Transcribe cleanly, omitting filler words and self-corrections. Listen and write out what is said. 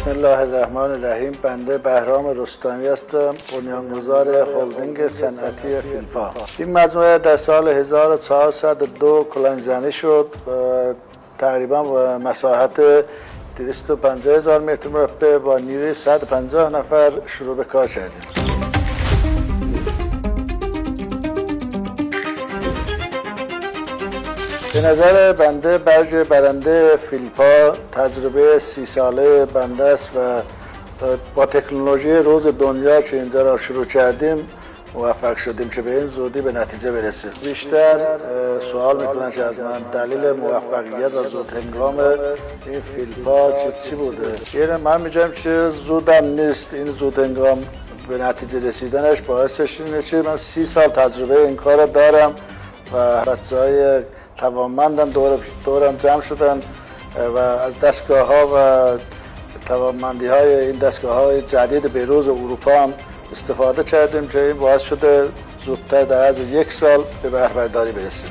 بسم الله الرحمن الرحیم. بنده بهرام رستمی هستم، بنیانگذار هلدینگ صنعتی فیلپا. این مجموعه در سال 1402 کلنگ‌زنی شد و تقریبا با مساحت 250,000 متر مربع با نیروی 150 نفر شروع به کار کردیم. به نظر بنده برج برنده فیلپا تجربه 30 ساله بنده است و با تکنولوژی روز دنیا که اینجا را شروع کردیم موفق شدیم که به این زودی به نتیجه برسیم. بیشتر سوال میکنن که از من دلیل موفقیت و زود هنگام این فیلپا چی بوده؟ یعنی من میگم که زودم نیست، این زود هنگام به نتیجه رسیدنش باعثش اینه که من 30 سال تجربه این کار دارم و بچه‌های توانمندم دورم جمع شدن و از دستگاه ها و توانمندی های این دستگاه های جدید به‌روز اروپا هم استفاده کردیم که این باعث شده زودتر در از 1 سال به بهره برداری برسیم.